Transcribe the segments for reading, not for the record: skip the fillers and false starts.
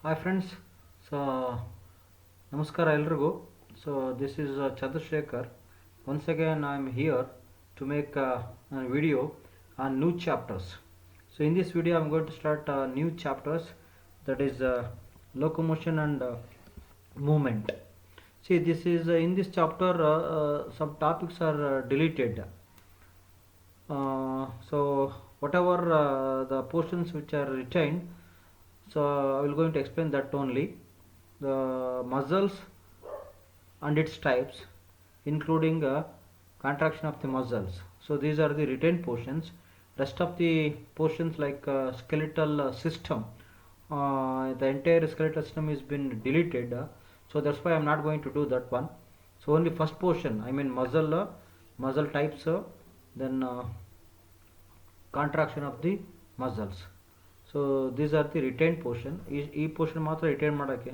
Hi friends, so Namaskara ಎಲ್ರಿಗೂ. So this is Chandrasekhar. Once again I am here to make a video on new chapters. So in this video I am going to start new chapters, that is locomotion and movement. See, this is in this chapter some topics are deleted. So whatever the portions which are retained, so I will going to explain that only. The muscles and its types, including contraction of the muscles. So these are the retained portions. Rest of the portions like skeletal system, the entire skeletal system is been deleted. So that's why I'm not going to do that one. So only first portion, I mean muscle types, then contraction of the muscles. So these are the retained portion. ಈ portion ಮಾತ್ರ retain ಮಾಡೋಕ್ಕೆ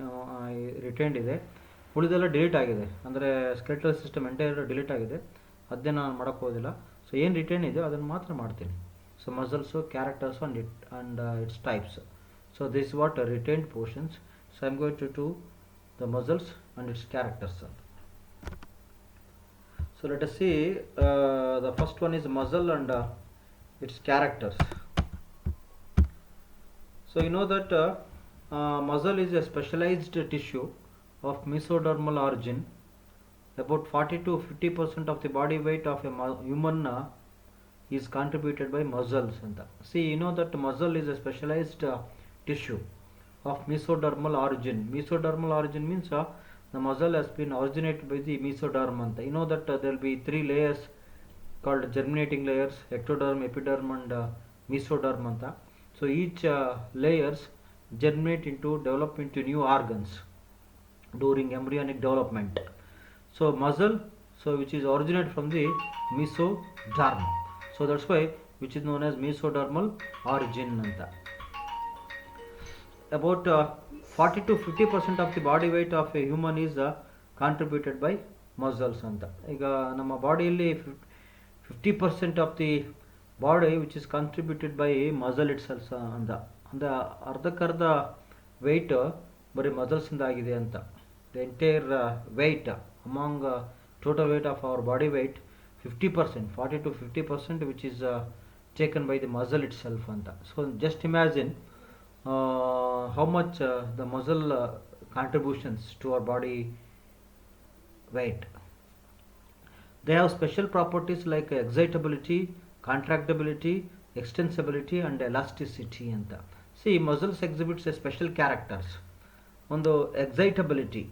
retained ಇದೆ, ಉಳಿದೆಲ್ಲ delete ಆಗಿದೆ. ಅಂದರೆ skeletal system entire delete ಆಗಿದೆ, ಅದನ್ನೇ ನಾನು ಮಾಡೋಕ್ಕೋದಿಲ್ಲ. ಸೊ ಏನು ರಿಟೈನ್ ಇದೆಯೋ ಅದನ್ನು ಮಾತ್ರ ಮಾಡ್ತೀನಿ. So muscles, characters and its types. So this what retained portions. So I am going to do the muscles and its characters. So let us see the first one is muscle and its characters. So you know that muscle is a specialized tissue of mesodermal origin. About 40 to 50% of the body weight of a human is contributed by muscles. See, you know that muscle is a specialized tissue of mesodermal origin. Mesodermal origin means the muscle has been originated by the mesoderm. You know that there will be three layers called germinating layers: ectoderm, epiderm and mesoderm. So each layers germinate into, develop into new organs during embryonic development. So muscle, so which is originated from the mesoderm, so that's why which is known as mesodermal origin. About 40 to 50% of the body weight of a human is contributed by muscles. ಈಗ ನಮ್ಮ ಬಾಡಿಯಲ್ಲಿ 50% of the body which is contributed by muscle itself ಅಂದ ಅರ್ಧಕ್ಕರ್ಧ weight ಬರೀ muscles ಇಂದ ಆಗಿದೆ ಅಂತ. The entire weight among total weight of our body weight, 50%, 40 to 50% which is taken by the muscle itself ಅಂತ. So just imagine how much the muscle contributions to our body weight. They have special properties like excitability, contractibility, extensibility and elasticity. See, muscles exhibits a special characters. ಒಂದು excitability,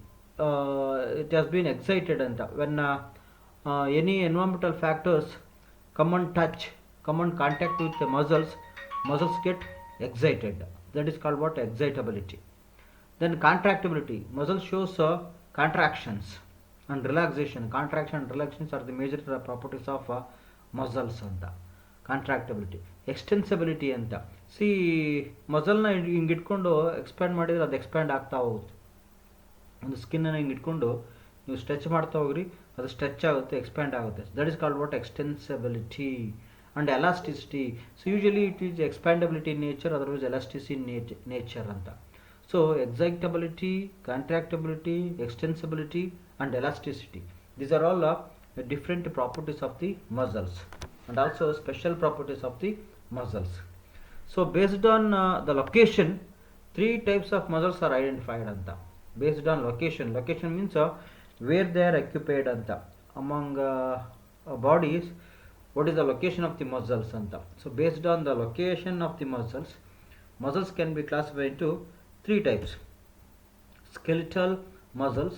it has been excited when any environmental factors come and contact with the muscles get excited. That is called what? Excitability. Then contractibility, muscle shows contractions and relaxation. Contraction and relaxations are the major properties of muscles ಅಂತ. Contractibility. Extensibility ಅಂತ. C ಮಸಲ್ನ ಹಿಂಗೆ ಇಟ್ಕೊಂಡು expand ಮಾಡಿದರೆ ಅದು expand ಆಗ್ತಾ ಹೋಗುತ್ತೆ. ಒಂದು ಸ್ಕಿನ್ನನ್ನು ಹಿಂಗೆ ಇಟ್ಕೊಂಡು ನೀವು ಸ್ಟ್ರೆಚ್ ಮಾಡ್ತಾ ಹೋಗ್ರಿ, ಅದು ಸ್ಟ್ರೆಚ್ ಆಗುತ್ತೆ, ಎಕ್ಸ್ಪ್ಯಾಂಡ್ ಆಗುತ್ತೆ. That is called what? Extensibility and elasticity. So usually it is expandability in nature, otherwise elasticity in nature ಅಂತ. So excitability, contractibility, extensibility and elasticity, these are all different properties of the muscles and also special properties of the muscles. So based on the location, three types of muscles are identified anta. Based on location means where they are occupied anta. Among bodies, what is the location of the muscles anta. So based on the location of the muscles can be classified into three types: skeletal muscles,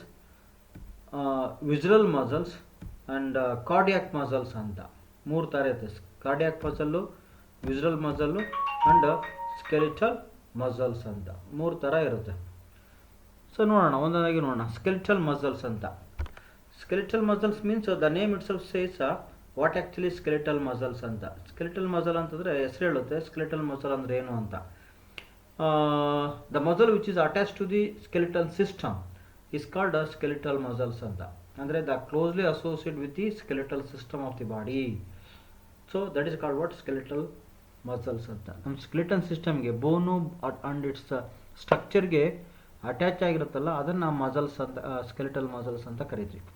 visceral muscles and cardiac muscles ಅಂತ. ಮೂರು ಥರ ಇರುತ್ತೆ: cardiac muscle, visceral muscle and skeletal muscles ಅಂತ. ಮೂರು ಥರ ಇರುತ್ತೆ. So ನೋಡೋಣ, ಒಂದೊಂದಾಗಿ ನೋಡೋಣ. ಸ್ಕೆಲಿಟಲ್ ಮಸಲ್ಸ್ ಅಂತ. Skeletal muscles means the name itself says what actually skeletal muscles ಅಂತ. ಸ್ಕೆಲಿಟಲ್ ಮಸಲ್ ಅಂತಂದರೆ ಹೆಸರು ಹೇಳುತ್ತೆ ಸ್ಕೆಲಿಟಲ್ ಮಸಲ್ ಅಂದರೆ ಏನು ಅಂತ. The muscle which is attached to the skeletal system is called a skeletal muscles anta. Andre the closely associated with the skeletal system of the body. So that is called what? Skeletal muscles anta. Skeletal system ge bone and its ಸ್ಟ್ರಕ್ಚರ್ಗೆ attach ಆಗಿರುತ್ತಲ್ಲ ಅದನ್ನು muscles ಅಂತ skeletal muscles ಅಂತ ಕರಿತೀವಿ.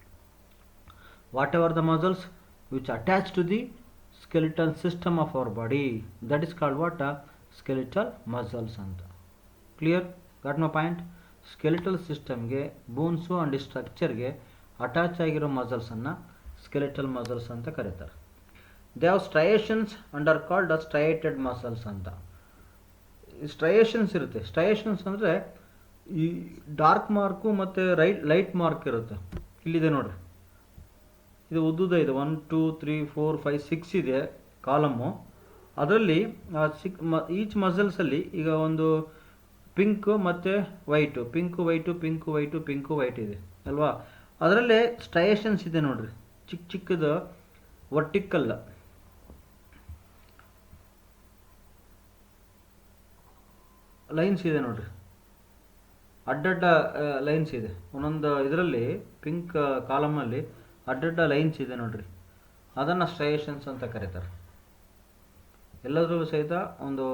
Whatever the muscles which attach to the skeletal system of our body, that is called what? Skeletal muscles ಅಂತ. Clear? Got my point? Skeletal ಸಿಸ್ಟಮ್ಗೆ ಬೋನ್ಸು and ಸ್ಟ್ರಕ್ಚರ್ಗೆ attach ಆಗಿರೋ ಮಸಲ್ಸನ್ನು skeletal muscles ಅಂತ ಕರೀತಾರೆ. They have striations and are called striated muscles ಅಂತ. Striations ಇರುತ್ತೆ. Striations ಅಂದರೆ ಈ dark mark ಮತ್ತು ಲೈಟ್ ಮಾರ್ಕ್ ಇರುತ್ತೆ. ಇಲ್ಲಿದೆ ನೋಡ್ರಿ, ಇದು ಉದ್ದುದ ಇದೆ, 1 2 3 4 5 6 ಇದೆ ಕಾಲಮ್ಮು. ಅದರಲ್ಲಿ ಈಚ್ ಮಸಲ್ಸಲ್ಲಿ ಈಗ ಒಂದು ಪಿಂಕು ಮತ್ತು white, pink white, pink white, pink white ಇದೆ ಅಲ್ವಾ. ಅದರಲ್ಲೇ ಸ್ಟ್ರಯೇಷನ್ಸ್ ಇದೆ ನೋಡ್ರಿ, ಚಿಕ್ಕ ಚಿಕ್ಕದು ವರ್ಟಿಕಲ್ ಲೈನ್ಸ್ ಇದೆ ನೋಡ್ರಿ, ಅಡ್ಡಡ್ಡ ಲೈನ್ಸ್ ಇದೆ ಒಂದೊಂದು ಇದರಲ್ಲಿ. ಪಿಂಕ್ ಕಾಲಮಲ್ಲಿ ಅಡ್ಡಡ್ಡ ಲೈನ್ಸ್ ಇದೆ ನೋಡ್ರಿ, ಅದನ್ನು ಸ್ಟ್ರಯೇಷನ್ಸ್ ಅಂತ ಕರೀತಾರೆ. ಎಲ್ಲದರಲ್ಲೂ ಸಹಿತ ಒಂದು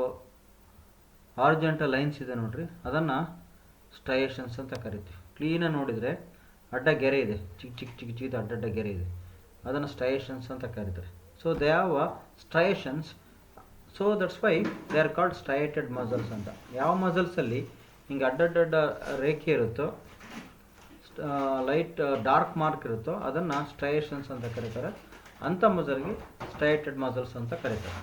ಹಾರಿಜಾಂಟಲ್ ಲೈನ್ಸ್ ಇದೆ ನೋಡ್ರಿ, ಅದನ್ನು ಸ್ಟ್ರಯೇಷನ್ಸ್ ಅಂತ ಕರಿತೀವಿ. ಕ್ಲೀನಾಗಿ ನೋಡಿದರೆ ಅಡ್ಡ ಗೆರೆ ಇದೆ, ಚಿಕ್ಕ ಚಿಕ್ಕ ಚಿಕ್ಕ ಚಿಕ್ಕ ಅಡ್ಡಡ್ಡ ಗೆರೆ ಇದೆ, ಅದನ್ನು ಸ್ಟ್ರಯೇಷನ್ಸ್ ಅಂತ ಕರೀತಾರೆ. So they have striations, so that's why they are called striated muscles ಅಂತ. ಯಾವ ಮಸಲ್ಸಲ್ಲಿ ಹಿಂಗೆ ಅಡ್ಡಡ್ಡ ರೇಖೆ ಇರುತ್ತೋ, ಲೈಟ್ ಡಾರ್ಕ್ ಮಾರ್ಕ್ ಇರುತ್ತೋ ಅದನ್ನು ಸ್ಟ್ರಯೇಷನ್ಸ್ ಅಂತ ಕರೀತಾರೆ. ಅಂಥ ಮಸಲ್ಗೆ ಸ್ಟ್ರಯೇಟೆಡ್ ಮಸಲ್ಸ್ ಅಂತ ಕರೀತಾರೆ.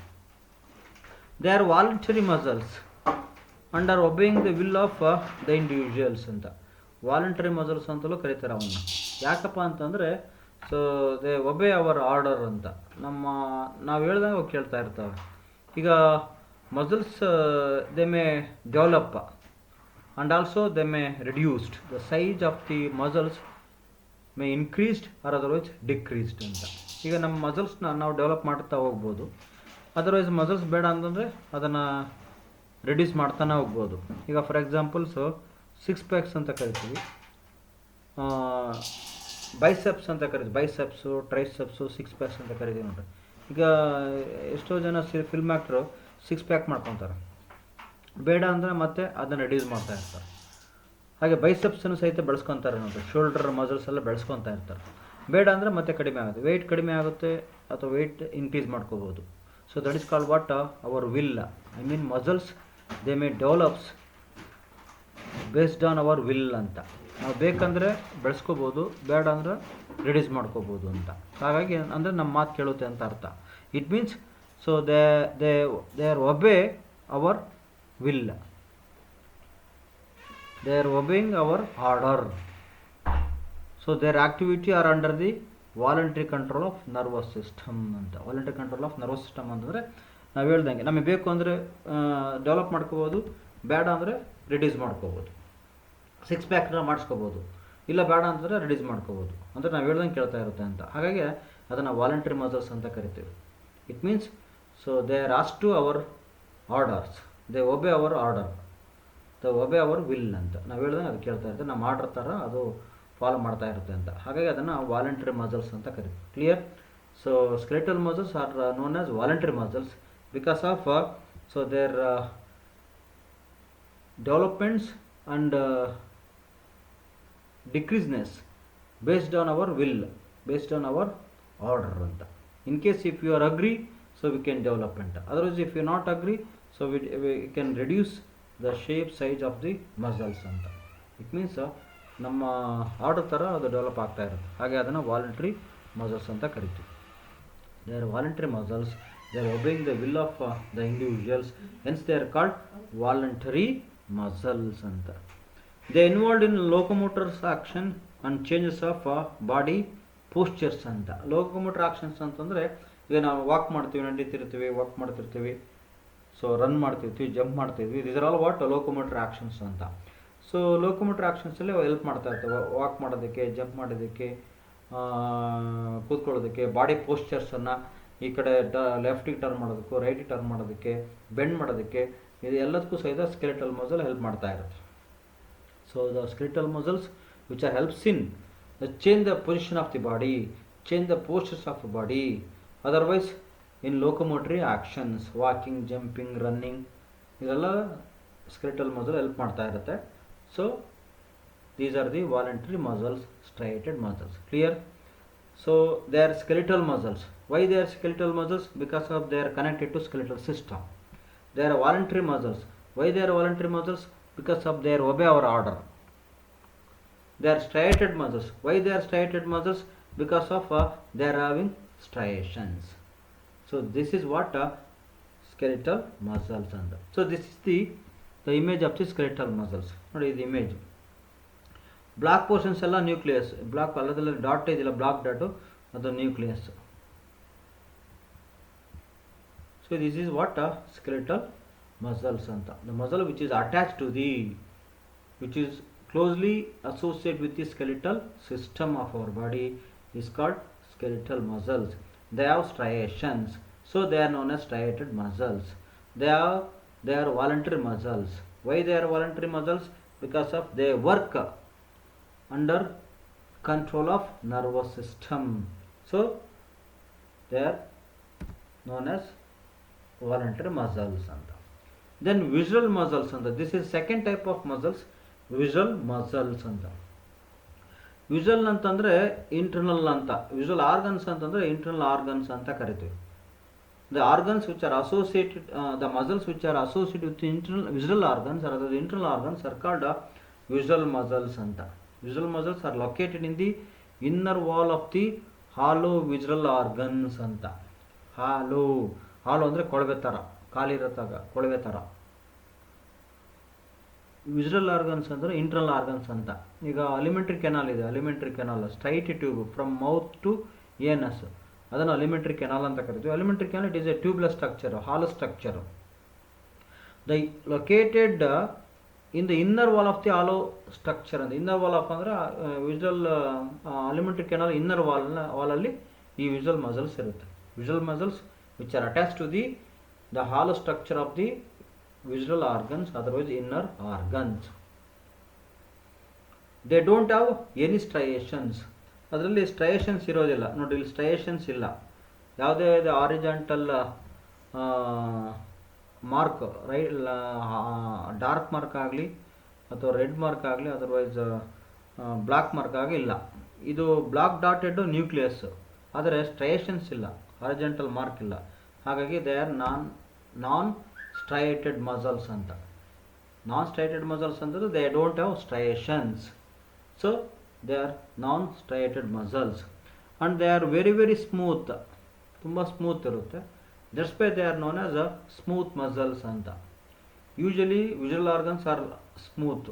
They are voluntary muscles and are obeying the will of the individuals ಅಂತ. ವಾಲಂಟರಿ ಮಸಲ್ಸ್ ಅಂತಲೂ ಕರೀತಾರೆ ಅವನ್ನ. ಯಾಕಪ್ಪ ಅಂತಂದರೆ so they obey our order ಅಂತ. ನಾವು ಹೇಳ್ದಂಗೆ ಅವು ಕೇಳ್ತಾ ಇರ್ತಾವೆ. ಈಗ muscles they may develop and also they may reduced, the size of the muscles may increased or otherwise decreased ಅಂತ. ಈಗ ನಮ್ಮ ಮಸಲ್ಸ್ನ ನಾವು ಡೆವಲಪ್ ಮಾಡ್ತಾ ಹೋಗ್ಬೋದು, ಅದರ್ವೈಸ್ ಮಸಲ್ಸ್ ಬೇಡ ಅಂತಂದರೆ ಅದನ್ನು ರಿಡ್ಯೂಸ್ ಮಾಡ್ತಾನೆ ಹೋಗ್ಬೋದು. ಈಗ ಫಾರ್ ಎಕ್ಸಾಂಪಲ್ಸು 6 ಪ್ಯಾಕ್ಸ್ ಅಂತ ಕರಿತೀವಿ, ಬೈಸೆಪ್ಸ್ ಅಂತ ಕರಿತೀವಿ, ಬೈಸೆಪ್ಸು ಟ್ರೈಸೆಪ್ಸು 6 ಪ್ಯಾಕ್ಸ್ ಅಂತ ಕರಿತೀವಿ ನೋಡ್ರಿ. ಈಗ ಎಷ್ಟೋ ಜನ ಫಿಲ್ಮ್ ಆ್ಯಕ್ಟ್ರು 6 ಪ್ಯಾಕ್ ಮಾಡ್ಕೊತಾರೆ, ಬೇಡ ಅಂದರೆ ಮತ್ತೆ ಅದನ್ನು ರಿಡ್ಯೂಸ್ ಮಾಡ್ತಾ ಇರ್ತಾರೆ. ಹಾಗೆ ಬೈಸೆಪ್ಸನ್ನು ಸಹಿತ ಬೆಳೆಸ್ಕೊತಾರೆ ನೋಡ್ರಿ, ಶೋಲ್ಡರ್ ಮಸಲ್ಸ್ ಎಲ್ಲ ಬೆಳೆಸ್ಕೊತಾ ಇರ್ತಾರೆ. ಬೇಡ ಅಂದರೆ ಮತ್ತೆ ಕಡಿಮೆ ಆಗುತ್ತೆ, ವೆಯ್ಟ್ ಕಡಿಮೆ ಆಗುತ್ತೆ ಅಥವಾ ವೆಯ್ಟ್ ಇನ್ಕ್ರೀಸ್ ಮಾಡ್ಕೋಬೋದು. So that is called what our will. I mean muscles they may develops based on our will ಅಂತ. ನಾವು ಬೇಕಂದರೆ ಬೆಳೆಸ್ಕೋಬೋದು, ಬೇಡ ಅಂದರೆ ರಿಡ್ಯೂಸ್ ಮಾಡ್ಕೋಬೋದು ಅಂತ. ಹಾಗಾಗಿ ಅಂದರೆ ನಮ್ಮ ಮಾತು ಕೇಳುತ್ತೆ ಅಂತ ಅರ್ಥ. It means so they are obey our will, they are obeying our order, so their activity are under the voluntary control of nervous system ಅಂತ. Voluntary control of nervous system ಅಂತಂದರೆ ನಾವು ಹೇಳ್ದಂಗೆ ನಮಗೆ ಬೇಕು ಅಂದರೆ ಡೆವಲಪ್ ಮಾಡ್ಕೋಬೋದು, ಬೇಡ ಅಂದರೆ ರಿಡ್ಯೂಸ್ ಮಾಡ್ಕೋಬೋದು. 6 ಪ್ಯಾಕ್ನ ಮಾಡಿಸ್ಕೋಬೋದು, ಇಲ್ಲ ಬೇಡ ಅಂತಂದರೆ ರಿಡ್ಯೂಸ್ ಮಾಡ್ಕೋಬೋದು. ಅಂದರೆ ನಾವು ಹೇಳ್ದಂಗೆ ಕೇಳ್ತಾ ಇರುತ್ತೆ ಅಂತ. ಹಾಗಾಗಿ ಅದನ್ನು ವಾಲಂಟರಿ ಮಸಲ್ಸ್ ಅಂತ ಕರಿತೀವಿ. It means so they are as to our orders, they obey our order, they obey our will ಅಂತ. ನಾವು ಹೇಳ್ದಂಗೆ ಅದು ಕೇಳ್ತಾ ಇರುತ್ತೆ, ನಮ್ಮ ಆರ್ಡರ್ ಥರ ಅದು ಫಾಲೋ ಮಾಡ್ತಾ ಇರುತ್ತೆ ಅಂತ. ಹಾಗಾಗಿ ಅದನ್ನು ವಾಲಂಟರಿ ಮಸಲ್ಸ್ ಅಂತ ಕರಿತೀವಿ. Clear? So skeletal muscles are known as voluntary muscles because of so their developments and decreaseness based on our will, based on our order ಅಂತ. In case if you are agree, so we can development, otherwise if you not agree, so we can reduce the shape size of the muscles ಅಂತ. It means ನಮ್ಮ order ಥರ ಅದು develop ಆಗ್ತಾ ಇರುತ್ತೆ. ಹಾಗೆ ಅದನ್ನು voluntary muscles ಅಂತ ಕರಿತೀವಿ. They are voluntary muscles, they are obeying the will of the individuals, hence they are called voluntary muscles ಅಂತ. They involved in locomotors action and changes of body postures ಅಂತ. Locomotor actions ಅಂತಂದರೆ ಈಗ ನಾವು walk ಮಾಡ್ತೀವಿ, ನಡೀತಿರ್ತೀವಿ, walk ಮಾಡ್ತಿರ್ತೀವಿ, so run ಮಾಡ್ತಿರ್ತೀವಿ, jump ಮಾಡ್ತಿರ್ತೀವಿ. These are all what locomotor actions ಅಂತ. ಸೊ ಲೋಕೋಮೋಟರ್ ಆಕ್ಷನ್ಸಲ್ಲಿ ಹೆಲ್ಪ್ ಮಾಡ್ತಾ ಇರ್ತವೆ, ವಾಕ್ ಮಾಡೋದಕ್ಕೆ, ಜಂಪ್ ಮಾಡೋದಕ್ಕೆ, ಕೂತ್ಕೊಳ್ಳೋದಕ್ಕೆ, ಬಾಡಿ ಪೋಸ್ಚರ್ಸನ್ನು ಈ ಕಡೆ ಲೆಫ್ಟಿಗೆ ಟರ್ನ್ ಮಾಡೋದಕ್ಕೂ, ರೈಟಿಗೆ ಟರ್ನ್ ಮಾಡೋದಕ್ಕೆ, ಬೆಂಡ್ ಮಾಡೋದಕ್ಕೆ, ಇದು ಎಲ್ಲದಕ್ಕೂ ಸಹಿತ ಸ್ಕೆಲಿಟಲ್ ಮಸಲ್ ಹೆಲ್ಪ್ ಮಾಡ್ತಾ ಇರುತ್ತೆ. So the skeletal muscles which are helps in change the position of the body, change the postures of the body, otherwise in locomotory actions, walking, jumping, running, ಇದೆಲ್ಲ skeletal muscle help ಮಾಡ್ತಾ ಇರುತ್ತೆ. So these are the voluntary muscles, striated muscles. Clear? So they are skeletal muscles. Why they are skeletal muscles? Because of they are connected to skeletal system. They are voluntary muscles. Why they are voluntary muscles? Because of they are obey our order. They are striated muscles. Why they are striated muscles? Because of they are having striations. So this is what skeletal muscles and so this is the image of the skeletal muscles. What is the image? Black portions ಎಲ್ಲ nucleus, black ಅಲ್ಲದಲ್ಲ dot ಇದೆಯಲ್ಲ black dot ಅದು nucleus. So this is what skeletal muscles ಅಂತ. The muscle which is attach to the which is closely associate with the skeletal system of our body is called skeletal muscles. They have striations, so they are known as striated muscles. They are voluntary muscles. Why they are voluntary muscles? Because of they work under control of nervous system, so they are known as voluntary muscles. And then visual muscles, and this is second type of muscles, visual muscles. And visual ಅಂತಂದ್ರೆ internal ಅಂತ, visual organs ಅಂತಂದ್ರೆ internal organs ಅಂತ ಕರಿತೀವಿ. The organs which are associated, the muscles which are associated with internal visual organs or the internal organs are called visual muscles ಅಂತ. Visual muscles are located in the inner wall of the hollow visual organs ಅಂತ. hollow ಅಂದರೆ ಕೊಳವೆ ಥರ, ಖಾಲಿರತ್ತಾಗ ಕೊಳವೆ ಥರ. Visual organs ಅಂದರೆ internal organs ಅಂತ. ಈಗ ಅಲಿಮೆಂಟ್ರಿ ಕೆನಾಲ್ ಇದೆ, alimentary canal straight tube from mouth to anus, ಅದನ್ನು ಅಲಿಮೆಂಟ್ರಿ ಕೆನಾಲ್ ಅಂತ ಕರಿತೀವಿ. Alimentary canal it is a tubeless structure, hollow structure. The located in the inner wall of the hollow structure. And inner wall of ಅಂದ್ರೆ visual alimentary canal inner wall ಅಲ್ಲಿ ಈ visual muscles ಇರುತ್ತೆ. visual muscles which are attached to the hollow structure of the visual organs, otherwise inner organs. They don't have any striations. ಅದರಲ್ಲಿ striations ಇರೋದಿಲ್ಲ ನೋಡಿ, ಇಲ್ಲಿ striations ಇಲ್ಲ. ಯಾವುದೇ horizontal mark right dark mark ಆಗಲಿ ಅಥವಾ ರೆಡ್ ಮಾರ್ಕ್ ಆಗಲಿ ಅದರ್ವೈಸ್ ಬ್ಲಾಕ್ ಮಾರ್ಕ್ ಆಗಲಿ ಇಲ್ಲ. ಇದು ಬ್ಲಾಕ್ ಡಾಟೆಡ್ ನ್ಯೂಕ್ಲಿಯಸ್, ಆದರೆ ಸ್ಟ್ರೈಯೇಷನ್ಸ್ ಇಲ್ಲ, ಹಾರಿಜಾಂಟಲ್ ಮಾರ್ಕ್ ಇಲ್ಲ. ಹಾಗಾಗಿ they are non striated muscles ಅಂತ. ನಾನ್ ಸ್ಟ್ರೈಯೇಟೆಡ್ ಮಸಲ್ಸ್ ಅಂದರೆ they don't have striations, so they are non striated muscles. And they are very very smooth, ತುಂಬ ಸ್ಮೂತ್ ಇರುತ್ತೆ. That's why they are known as smooth muscles ಅಂತ. Usually visual organs are smooth.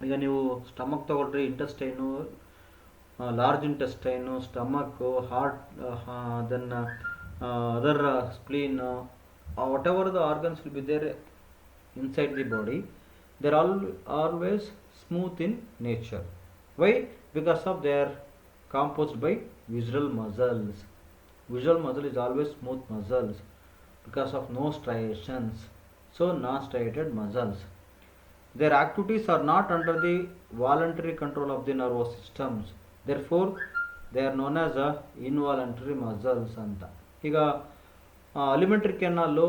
ಈಗ ನೀವು stomach ತಗೊಳ್ರಿ, intestine, large intestine, stomach, heart, then other spleen, whatever the organs will be there inside the body, they are always smooth in nature. Why? Because of they are composed by visual muscles. Visual muscle is always smooth muscles because of no striations, so non-striated muscles. Their activities are not under the voluntary control of the nervous systems, therefore they are known as involuntary muscles ಅಂತ. ಈಗ alimentary canal,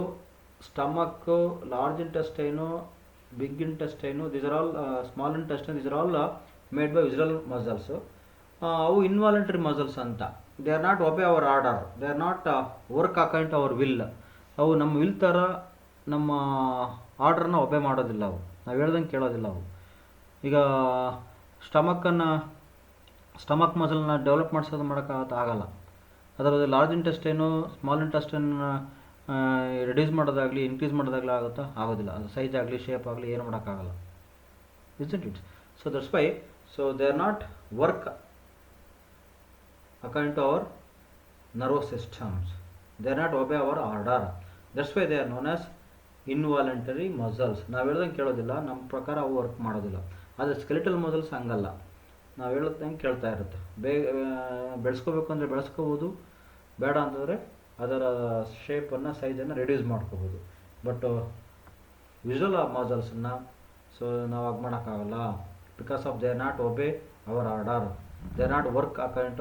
stomach, large intestine, big intestine, these are all small intestine, these are all made by visual muscles. ಅವು involuntary muscles ಅಂತ. They are not obey our order, they are not work according to our will. ಅವು ನಮ್ಮ will ಥರ ನಮ್ಮ ಆರ್ಡ್ರನ್ನ ಒಬೆ ಮಾಡೋದಿಲ್ಲ, ಅವು ನಾವು ಹೇಳ್ದಂಗೆ ಕೇಳೋದಿಲ್ಲ ಅವು. ಈಗ ಸ್ಟಮಕ್ ಮಸಲ್ನ ಡೆವಲಪ್ ಮಾಡೋಕ್ಕಾಗಲ್ಲ. ಅದರಲ್ಲಿ large intestine, small intestine reduce ಮಾಡೋದಾಗಲಿ ಇನ್ಕ್ರೀಸ್ ಮಾಡೋದಾಗಲಿ ಆಗೋದಿಲ್ಲ. ಅದು ಸೈಜ್ ಆಗಲಿ ಶೇಪ್ ಆಗಲಿ ಏನು ಮಾಡೋಕ್ಕಾಗಲ್ಲ. Isn't it? So that's Y, so they are not work according to our nervous systems, they are not obey our order. That's why they are known as involuntary muscles. ನಾವು ಹೇಳ್ದಂಗೆ ಕೇಳೋದಿಲ್ಲ, ನಮ್ಮ ಪ್ರಕಾರ ಅವು ವರ್ಕ್ ಮಾಡೋದಿಲ್ಲ. ಆದರೆ ಸ್ಕೆಲಿಟಲ್ ಮಸಲ್ಸ್ ಹಂಗಲ್ಲ, ನಾವು ಹೇಳ್ದಂಗೆ ಕೇಳ್ತಾ ಇರುತ್ತೆ. ಬೆಳೆಸ್ಕೋಬೇಕು ಅಂದರೆ ಬೆಳೆಸ್ಕೋಬೋದು, ಬೇಡ ಅಂತಂದರೆ ಅದರ ಶೇಪನ್ನು ಸೈಜನ್ನು ರಿಡ್ಯೂಸ್ ಮಾಡ್ಕೋಬೋದು. ಬಟ್ ವಿಜುವಲ್ ಮಸಲ್ಸನ್ನು ಸೊ ನಾವು ಹಾಗೆ ಮಾಡೋಕ್ಕಾಗಲ್ಲ. Because of they are not obey our order, they are not work according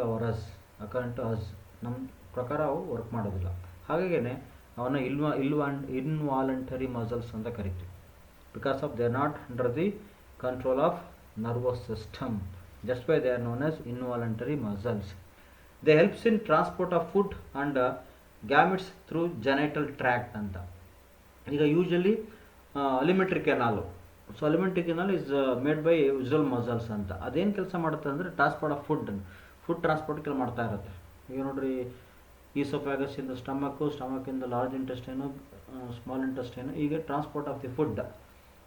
to us ನಮ್ಮ ಪ್ರಕಾರ ಅವು ವರ್ಕ್ ಮಾಡೋದಿಲ್ಲ. ಹಾಗಾಗೇ ಅವನ್ನ ಇನ್ವಾಲಂಟರಿ ಮಸಲ್ಸ್ ಅಂತ ಕರಿತೀವಿ. because of they are not under the control of nervous system. That's why they are known as involuntary muscles. They helps in transport of food and gametes through genital tract ಅಂತ. ಈಗ usually alimentary canal, so alimentary canal is made by visual muscles ಅಂತ. ಅದೇನು ಕೆಲಸ ಮಾಡುತ್ತೆ ಅಂದರೆ transport of food transport ಕೆಲಸ ಮಾಡ್ತಾ ಇರುತ್ತೆ. ಈಗ ನೋಡ್ರಿ, ಈಸೋಫ್ಯಾಗಸ್ ಇಂದ ಸ್ಟಮಕ್ಕಿಂದ ಲಾರ್ಜ್ ಇಂಟೆಸ್ಟೈನು, ಸ್ಮಾಲ್ ಇಂಟೆಸ್ಟೈನು, ಹೀಗೆ transport of the food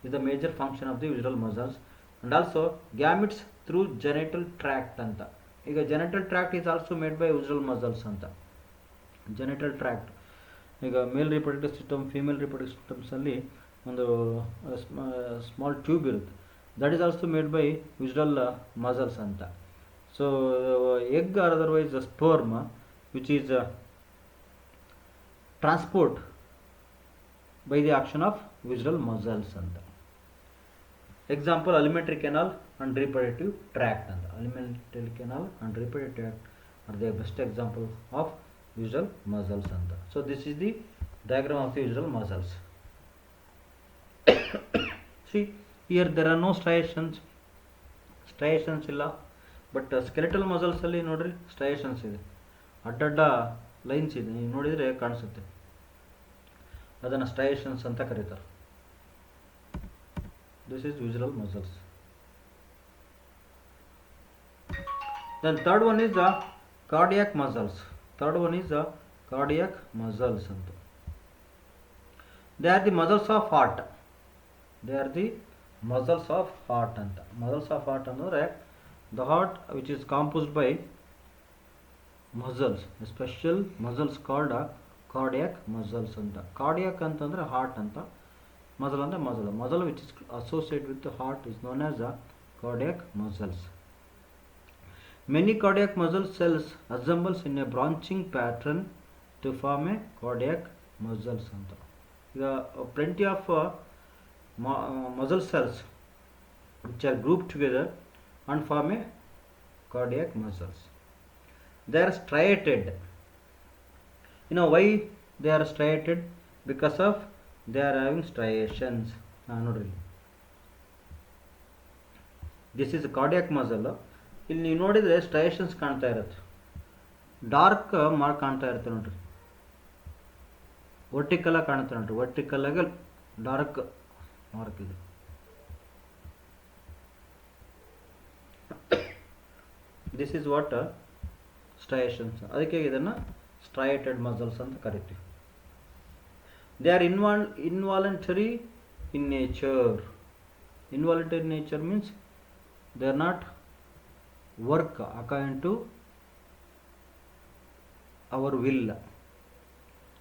is the major function of the visual muscles. And also gametes through genital tract ಅಂತ. ಈಗ genital tract is also made by visual muscles ಅಂತ. genital tract, ಈಗ male reproductive system, female reproductive systems ಅಲ್ಲಿ ಒಂದು small tube ಇರುತ್ತೆ, that is also made by visual muscles ಅಂತ. So egg or otherwise sperm which is transport by the action of visual muscles ಅಂತ. Example alimentary canal and reproductive tract ಅಂತ. Alimentary canal and reproductive tract are the best example of visual muscles ಅಂತ. So this is the diagram of the visual muscles. See here there are no ಸ್ಟ್ರೈಯೇಷನ್ಸ್ ಇಲ್ಲ, but skeletal muscles ಅಲ್ಲಿ ನೋಡ್ರಿ ಸ್ಟ್ರೈಯೇಷನ್ಸ್ ಇದೆ, ಅಡ್ಡಡ್ಡ lines ಇದೆ, ನೀವು ನೋಡಿದರೆ ಕಾಣಿಸುತ್ತೆ, ಅದನ್ನು ಸ್ಟ್ರೈಯೇಷನ್ಸ್ ಅಂತ ಕರೀತಾರೆ. This is visual muscles. Then third one is the cardiac muscles. ಅಂತ. They are the muscles of heart. ಅಂತ. ಮಸಲ್ಸ್ ಆಫ್ ಹಾರ್ಟ್ ಅಂದರೆ the heart which is composed by muscles, special muscles called cardiac muscles ಅಂತ. Cardiac ಅಂತಂದರೆ heart ಅಂತ, muscle ಅಂದರೆ muscle which is associate with heart is known as a cardiac muscles. Many cardiac muscle cells assembles in a branching pattern to form a cardiac muscles ಅಂತ. ಈಗ plenty of muscle cells which are group together and form a cardiac muscles. They are striated. Why they are striated? Because of they are having striations. ನೋಡ್ರಿ, this is cardiac muscle. ಇಲ್ಲಿ ನೀವು ನೋಡಿದರೆ ಸ್ಟ್ರೈಯೇಷನ್ಸ್ ಕಾಣ್ತಾ ಇರುತ್ತೆ, dark mark ಕಾಣ್ತಾ ಇರುತ್ತೆ ನೋಡ್ರಿ, vertical ಆಗಿ ಕಾಣುತ್ತೆ ನೋಡ್ರಿ, ವರ್ಟಿಕಲ್ ಆಗಿ ಡಾರ್ಕ್ ಮಾರ್ಕ್ ಇದೆ. This is what striations. ಅದಕ್ಕೆ ಇದನ್ನು ಸ್ಟ್ರೈಯೇಟೆಡ್ ಮಸಲ್ಸ್ ಅಂತ ಕರಿತೀವಿ. They are involuntary in nature. Involuntary in nature means they are not work according to our will.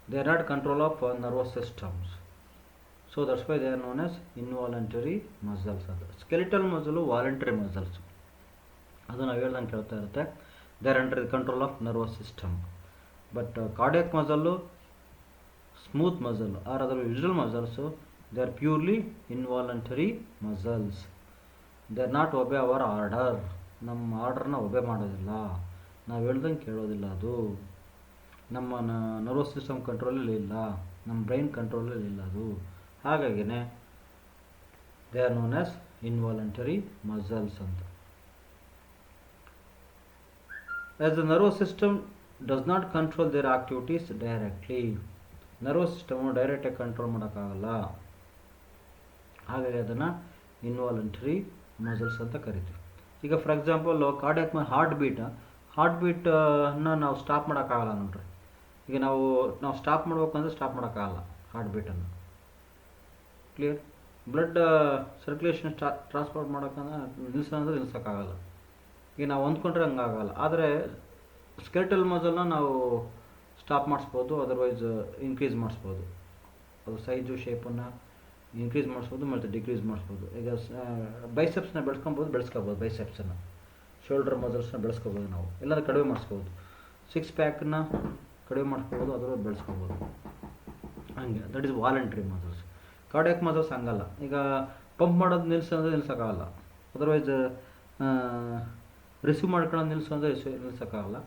They are not control of nervous systems. So that's why they are known as involuntary muscles. Skeletal muscle voluntary muscles. ಅದು ನಾವು ಹೇಳ್ದಂಗೆ ಕೇಳ್ತಾ ಇರುತ್ತೆ. They are under the control of nervous system. But cardiac muscle, smooth muscle or other visual muscles, they are purely involuntary muscles. They are not obey our order. ನಮ್ಮ ಆರ್ಡರ್ನ ಒಬೆ ಮಾಡೋದಿಲ್ಲ, ನಾವು ಹೇಳ್ದಂಗೆ ಕೇಳೋದಿಲ್ಲ. ಅದು ನಮ್ಮ ನರ್ವಸ್ ಸಿಸ್ಟಮ್ ಕಂಟ್ರೋಲಲ್ಲಿ ಇಲ್ಲ, ನಮ್ಮ ಬ್ರೈನ್ ಕಂಟ್ರೋಲಲ್ಲಿ ಇಲ್ಲ. ಅದು ಹಾಗಾಗಿನೇ they are known as involuntary muscles ಅಂತ. As the nervous system does not control their activities directly. Nervous system ಡೈರೆಕ್ಟಾಗಿ ಕಂಟ್ರೋಲ್ ಮಾಡೋಕ್ಕಾಗಲ್ಲ, ಹಾಗಾಗಿ ಅದನ್ನು ಇನ್ವಾಲಂಟರಿ ಮಸಲ್ಸ್ ಅಂತ ಕರಿತೀವಿ. ಈಗ ಫಾರ್ ಎಕ್ಸಾಂಪಲ್ ಕಾರ್ಡಿಯಾಕ್ ಹಾರ್ಟ್ ಬೀಟನ್ನು ನಾವು ಸ್ಟಾಪ್ ಮಾಡೋಕ್ಕಾಗಲ್ಲ ನೋಡ್ರಿ. ಈಗ ನಾವು ಸ್ಟಾಪ್ ಮಾಡ್ಬೇಕಂದ್ರೆ ಸ್ಟಾಪ್ ಮಾಡೋಕ್ಕಾಗಲ್ಲ ಹಾರ್ಟ್ ಬೀಟನ್ನು. ಕ್ಲಿಯರ್? ಬ್ಲಡ್ ಸರ್ಕ್ಯುಲೇಷನ್ ಟ್ರಾನ್ಸ್ಪೋರ್ಟ್ ಮಾಡೋಕ್ಕಂದ್ರೆ ನಿಲ್ಸೋಕ್ಕಾಗಲ್ಲ. ಈಗ ನಾವು ಹೊಂದ್ಕೊಂಡ್ರೆ ಹಂಗಾಗಲ್ಲ. ಆದರೆ ಸ್ಕೆಲೆಟಲ್ ಮಸಲ್ನ ನಾವು ಸ್ಟಾಪ್ ಮಾಡಿಸ್ಬೋದು, ಅದರ್ವೈಸ್ ಇನ್ಕ್ರೀಸ್ ಮಾಡಿಸ್ಬೋದು. ಅದು ಸೈಜು ಶೇಪನ್ನು ಇನ್ಕ್ರೀಸ್ ಮಾಡಿಸ್ಬೋದು ಮತ್ತು ಡಿಕ್ರೀಸ್ ಮಾಡಿಸ್ಬೋದು. ಈಗ ಬೈಸೆಪ್ಸ್ನ ಬೆಳೆಸ್ಕೋಬೋದು ಬೈಸೆಪ್ಸನ್ನು, ಶೋಲ್ಡರ್ ಮಸಲ್ಸ್ನ ಬೆಳೆಸ್ಕೋಬೋದು, ನಾವು ಎಲ್ಲಾದ್ರೂ ಕಡಿಮೆ ಮಾಡಿಸ್ಬೋದು. ಸಿಕ್ಸ್ ಪ್ಯಾಕನ್ನ ಕಡಿಮೆ ಮಾಡಿಸ್ಬೋದು, ಅದರವರೆಗೆ ಬೆಳೆಸ್ಕೋಬೋದು. ಹಂಗೆ that is voluntary muscles. Cardiac muscles ಹಂಗಲ್ಲ. ಈಗ ಪಂಪ್ ಮಾಡೋದು ನಿಲ್ಸೋಕ್ಕಾಗಲ್ಲ, ಅದರ್ವೈಸ್ ರಿಸೀವ್ ಮಾಡ್ಕೊಳ್ಳೋದು ನಿಲ್ಸೋಕ್ಕಾಗಲ್ಲ,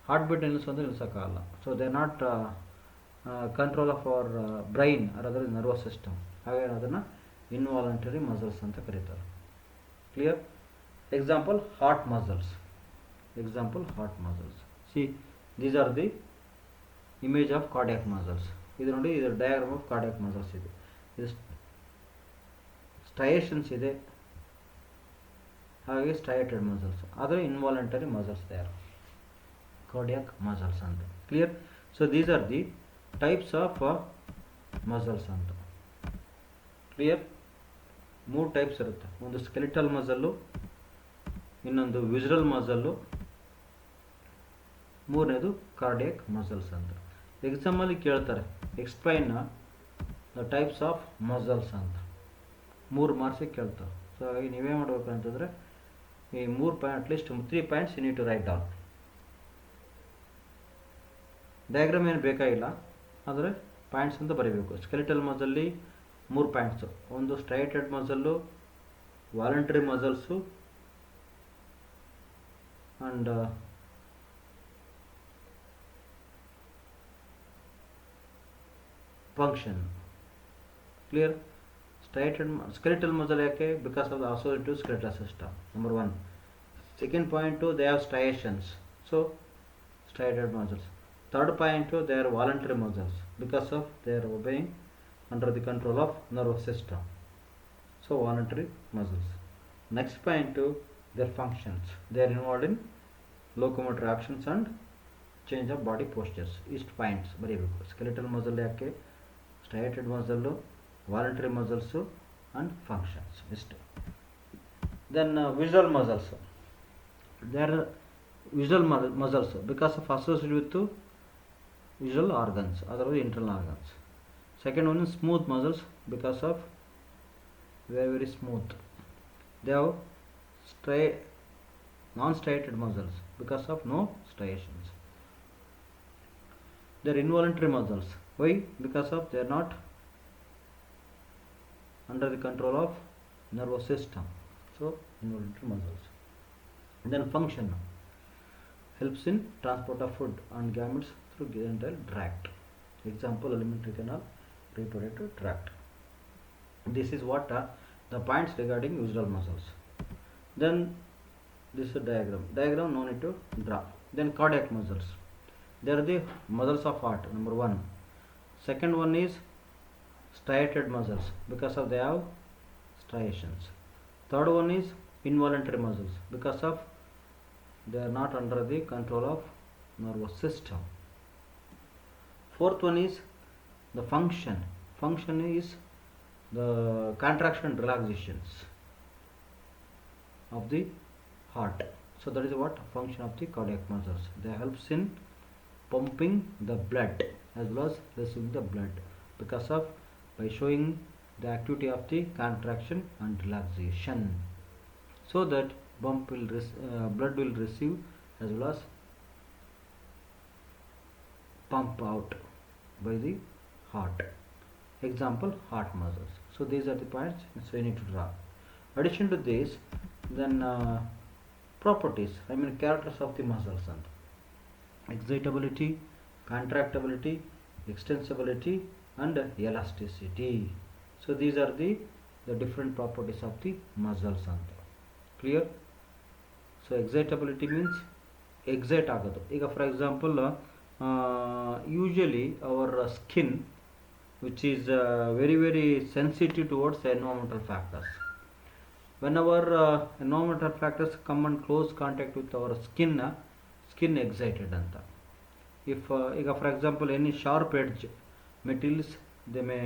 ಹಾರ್ಟ್ ಬೀಟ್ ನಿಲ್ಸೋಕ್ಕಾಗಲ್ಲ. So they are not control of our brain or other nervous system. ಹಾಗಾಗಿ ಅದನ್ನು ಇನ್ವಾಲಂಟರಿ ಮಸಲ್ಸ್ ಅಂತ ಕರೀತಾರೆ. Clear? Example heart muscles. See these are the image of cardiac muscles. ಇದು ನೋಡಿ, ಇದು ಡಯಾಗ್ರಾಮ್ ಆಫ್ ಕಾರ್ಡಿಯಾಕ್ ಮಸಲ್ಸ್ ಇದೆ. ಇದು ಸ್ಟ್ರೈಯೇಷನ್ಸ್ ಇದೆ, ಹಾಗೆ ಸ್ಟ್ರೈಯೇಟೆಡ್ ಮಸಲ್ಸ್. ಆದರೆ involuntary muscles they are cardiac muscles ಅಂತ. Clear? So these are the types of muscles ಅಂತ. ಕ್ಲಿಯರ್? 3 ಟೈಪ್ಸ್ ಇರುತ್ತೆ. ಒಂದು ಸ್ಕೆಲಿಟಲ್ ಮಸಲ್ಲು, ಇನ್ನೊಂದು ವಿಸ್ರಲ್ ಮಸಲ್ಲು, ಮೂರನೇದು ಕಾರ್ಡಿಯಾಕ್ ಮಸಲ್ಸ್ ಅಂತ. ಎಕ್ಸಾಮಲ್ಲಿ ಕೇಳ್ತಾರೆ, explain the types of muscles ಅಂತ 3 ಮಾರ್ಕ್ಸಿಗೆ ಕೇಳ್ತಾರೆ. ಸೊ ಹಾಗಾಗಿ ನೀವೇ ಮಾಡಬೇಕು ಅಂತಂದರೆ ಈ 3 point, at least 3 points you need to write down. Diagram ಏನು ಬೇಕಾಗಿಲ್ಲ, ಆದರೆ ಪಾಯಿಂಟ್ಸ್ ಅಂತ ಬರೀಬೇಕು. ಸ್ಕೆಲಿಟಲ್ ಮಸಲ್ಲಿ 3 ಪಾಯಿಂಟ್ಸು. ಒಂದು striated muscle, voluntary muscles and function. Clear? Skeletal muscle ಯಾಕೆ? Because of the associative skeletal system, number 1. Second point, they have striations, so striated muscles. Third point, they are voluntary muscles because of they are obeying under the control of nervous system. So voluntary muscles. Next point, their functions. They are involved in locomotor actions and change of body postures. East points ಬರೀಬೇಕು. Skeletal muscle ಯಾಕೆ, striated muscle, voluntary muscles and functions. East. Then visual muscles. They are visual muscles because of associated with visual organs, otherwise internal organs. Second one is smooth muscles because of very smooth. They have non-striated muscles because of no striations. They are involuntary muscles. Why? Because of they are not under the control of nervous system. So involuntary muscles. And then function helps in transport of food and gametes through genital tract. Example, alimentary canal, reproductive tract. This is what the points regarding visual muscles. Then this is a diagram no need to draw. Then cardiac muscles. They are the muscles of heart, number 1. Second one is striated muscles because of they have striations. Third one is involuntary muscles because of they are not under the control of nervous system. Fourth one is the function. Function is the contraction and relaxations of the heart. So that is what function of the cardiac muscles. They helps in pumping the blood as well as receiving the blood because of by showing the activity of the contraction and relaxation, so that blood will receive as well as pump out by the heart. Example, heart muscles. So these are the points, so you need to draw. Addition to this, then properties, characters of the muscles and excitability, contractibility, extensibility and elasticity. So these are the different properties of the muscles and clear. So excitability means excite ಆಗೋದು. ಈಗ for example, usually our skin, which is very sensitive towards environmental factors. Whenever environmental factors come in close contact with our skin excited ಅಂತ. If ಈಗ for example any sharp edge materials, they may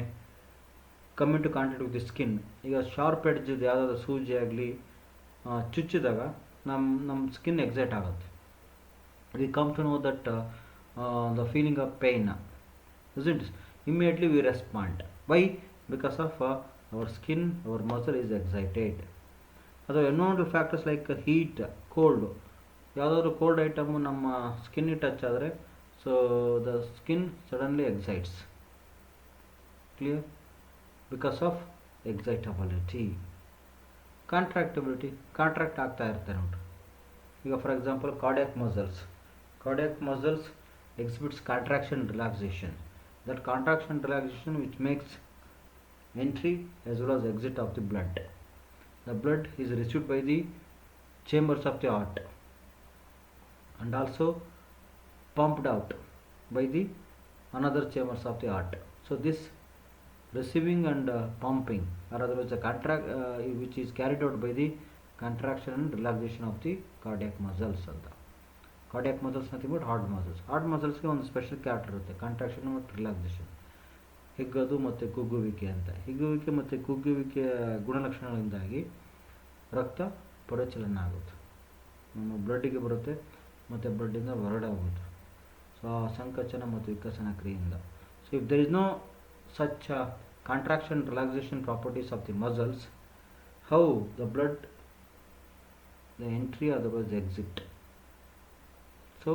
come into contact with the skin. ಈಗ sharp edge ಯಾವುದಾದ್ರು ಸೂಜಿ ಆಗಲಿ ಚುಚ್ಚಿದಾಗ ನಮ್ಮ skin excite ಆಗುತ್ತೆ. We come to know that the feeling of pain, isn't it? Immediately we respond. Why? Because of our skin, our muscle is excited. Other environmental factors like heat, cold, ಯಾವುದಾದ್ರು cold item ನಮ್ಮ ಸ್ಕಿನ್ನಿಗೆ touch ಆದರೆ so the skin suddenly excites. Clear? Because of excitability. Contractibility, contract ಆಗ್ತಾ ಇರ್ತಾರೆ ನೋಡ್ರಿ. ಈಗ for example cardiac muscles exhibits contraction and relaxation. That contraction and relaxation which makes entry as well as exit of the blood. The blood is received by the chambers of the heart and also pumped out by the another chambers of the heart. So this receiving and pumping, or otherwise the contract which is carried out by the contraction and relaxation of the cardiac muscles ಅಂತ. Cardiac muscles nothing but heart muscles. Heart ಮಸಲ್ಸ್ಗೆ ಒಂದು special character ಇರುತ್ತೆ, contraction ಮತ್ತು relaxation, ಹಿಗ್ಗೋದು ಮತ್ತು ಕುಗ್ಗುವಿಕೆ ಅಂತ. ಹಿಗ್ಗುವಿಕೆ ಮತ್ತು ಕುಗ್ಗುವಿಕೆಯ ಗುಣಲಕ್ಷಣಗಳಿಂದಾಗಿ ರಕ್ತ ಪರಿಚಲನೆ ಆಗುತ್ತೆ, ನಮ್ಮ ಬ್ಲಡ್ಡಿಗೆ ಬರುತ್ತೆ ಮತ್ತು ಬ್ಲಡ್ಡಿಂದ ಹೊರಡೆ ಹೋಗುತ್ತೆ. ಸೊ ಆ ಸಂಕಚನ ಮತ್ತು ವಿಕಸನ ಕ್ರಿಯೆಯಿಂದ. So if there is no such contraction relaxation properties of the muscles, how the blood, the entry otherwise the exit. So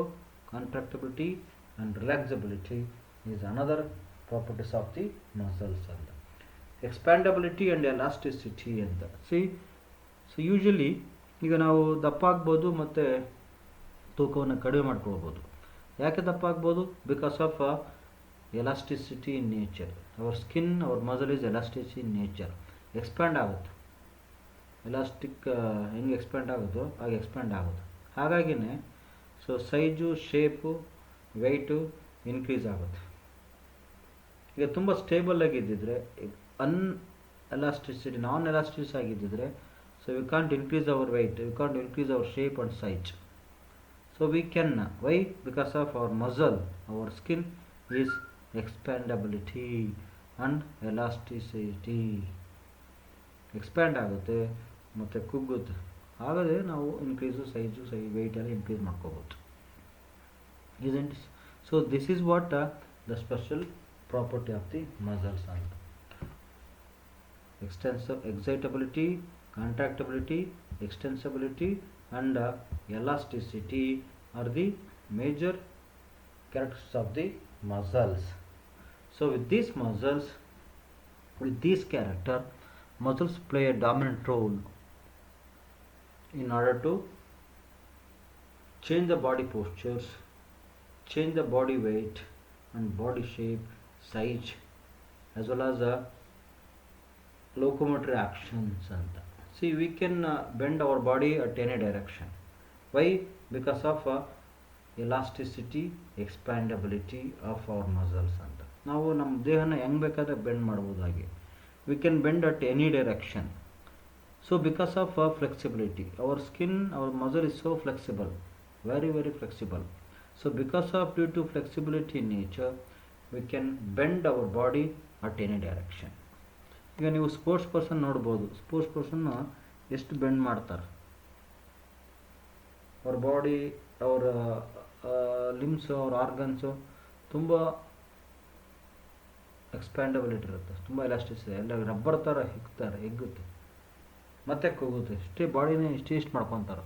contractibility and relaxability is another properties of the muscles. And expandability and elasticity ಅಂತ. So usually ಈಗ ನಾವು ದಪ್ಪ ಆಗ್ಬೋದು ಮತ್ತು ತೂಕವನ್ನು ಕಡಿಮೆ ಮಾಡ್ಕೊಳ್ಬೋದು. ಯಾಕೆ ದಪ್ಪ ಆಗ್ಬೋದು? Because of elasticity in nature. Our skin, our muscle is elastic in nature. Expand ಆಗುತ್ತೆ, ಎಲಾಸ್ಟಿಕ್ ಹೆಂಗೆ ಎಕ್ಸ್ಪ್ಯಾಂಡ್ ಆಗುತ್ತೋ ಹಾಗೆ ಎಕ್ಸ್ಪ್ಯಾಂಡ್ ಆಗುತ್ತೆ. ಹಾಗಾಗಿನೇ so size, shape, weight increase ಆಗುತ್ತೆ. ಈಗ ತುಂಬ ಸ್ಟೇಬಲ್ ಆಗಿದ್ದಿದ್ರೆ, ಎಲಾಸ್ಟಿಸಿಟಿ ನಾನ್ ಎಲಾಸ್ಟಿಸ್ ಆಗಿದ್ದಿದ್ರೆ, so we can't increase our weight, we can't increase our shape and size. So we can. Why? Because of our muscle, our skin is expandability and elasticity. Expand ಆಗುತ್ತೆ ಮತ್ತು ಕುಗ್ಗುತ್ತೆ. ಹಾಗಾದರೆ ನಾವು increase size ವೆಯ್ಟಲ್ಲಿ increase ಮಾಡ್ಕೋಬೋದು. isn't it? So this is what the special property of the muscles are. Excitability, contractibility, extensibility and elasticity are the major characteristics of the muscles. So with these muscles, with this character, muscles play a dominant role in order to change the body postures, change the body weight and body shape, size, as well as locomotory actions. And see, we can bend our body at any direction. Why? Because of elasticity, expandability of our muscles ಅಂತ. ನಾವು ನಮ್ಮ ದೇಹನ ಹೆಂಗೆ ಬೇಕಾದರೆ bend ಮಾಡ್ಬೋದಾಗಿ. We can bend at any direction. So because of flexibility, our skin, our muscle is so flexible, very very flexible. So because of due to flexibility in nature, we can bend our body at any direction. ಈಗ ನೀವು sports person ನೋಡ್ಬೋದು, sports ಪರ್ಸನ್ನ ಎಷ್ಟು bend ಮಾಡ್ತಾರೆ. ಅವ್ರ body, ಅವರ ಲಿಮ್ಸು, ಅವ್ರ organs ತುಂಬ ಎಕ್ಸ್ಪ್ಯಾಂಡಬಿಲಿಟಿ ಇರುತ್ತೆ, ತುಂಬ ಎಲಾಸ್ಟಿಸಿಟಿ. ಎಲ್ಲ ರಬ್ಬರ್ ಥರ ಹಿಗ್ಗುತ್ತೆ ಮತ್ತೆ ಕುಗುತ್ತೆ. ಇಷ್ಟೇ ಬಾಡಿನೇ ಇಷ್ಟು ಮಾಡ್ಕೊತಾರೆ,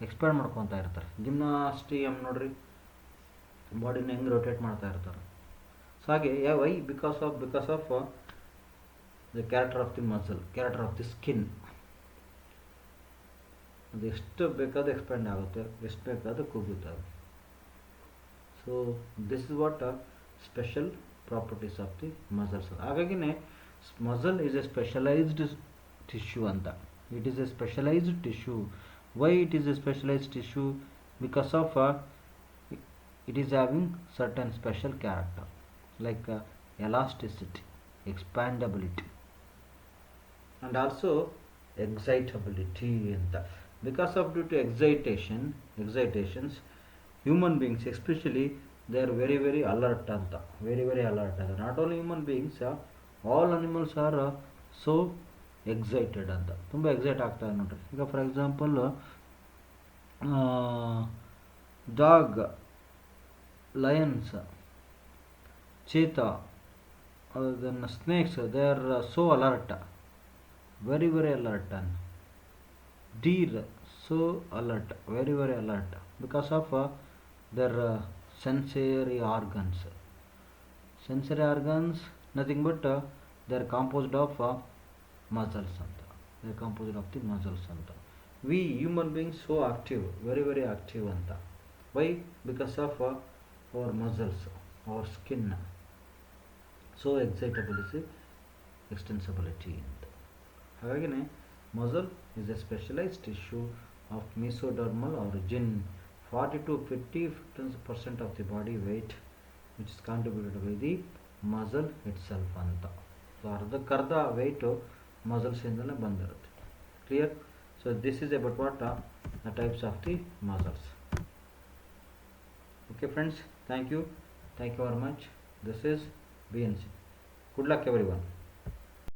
ಎಕ್ಸ್ಪ್ಯಾಂಡ್ ಮಾಡ್ಕೊತಾ ಇರ್ತಾರೆ. ಜಿಮ್ನಾಸ್ಟಿಯಮ್ ನೋಡ್ರಿ, ಬಾಡಿನ ಹೆಂಗೆ ರೊಟೇಟ್ ಮಾಡ್ತಾ ಇರ್ತಾರೆ. ಸೊ ಹಾಗೆ why? Because of the character of the muscle, character of the skin. ಅದು ಎಷ್ಟು ಬೇಕಾದ ಎಕ್ಸ್ಪ್ಯಾಂಡ್ ಆಗುತ್ತೆ, ಎಷ್ಟು ಬೇಕಾದ ಕುಗ್ಗುತ್ತೆ ಅದು. So this is what special properties of the muscles. ಹಾಗಾಗಿನೇ muscle is a specialised tissue ಅಂತ. It is a specialised tissue. Why it is a specialised tissue? Because of it is having certain special character like elasticity, expandability and also excitability ಅಂತ. Because of due to excitations, human beings especially, they are very very alert ಅಂತ, very very alert ಅಂತ. Not only human beings, all animals are so excited ಅಂತ, ತುಂಬ excite ಆಗ್ತಾರೆ ನೋಡ್ರಿ. ಈಗ for example dog, Lions, cheetah, then snakes, they are so alert, very very alert. And deer, so alert, very very alert because of their sensory organs. Sensory organs nothing but they are composed of muscles anta, they are composed of the muscles anta. We human beings so active, very very active anta. Why? Because of our muscles, our skin so ಎಕ್ಸ್ಟೆನ್ಸಿಬಿಲಿಟಿ ಅಂತ. ಹಾಗಾಗಿನೇ muscle is a specialized tissue of mesodermal origin. 40 to 50% of the body weight which is contributed by the muscle itself ಅಂತ. So ಅರ್ಧಕ್ಕರ್ಧ weight ಮಸಲ್ಸಿಂದಲೇ ಬಂದಿರುತ್ತೆ. Clear? So this is about what the types of the muscles. Okay friends, thank you very much. This is BNC. Good luck everyone.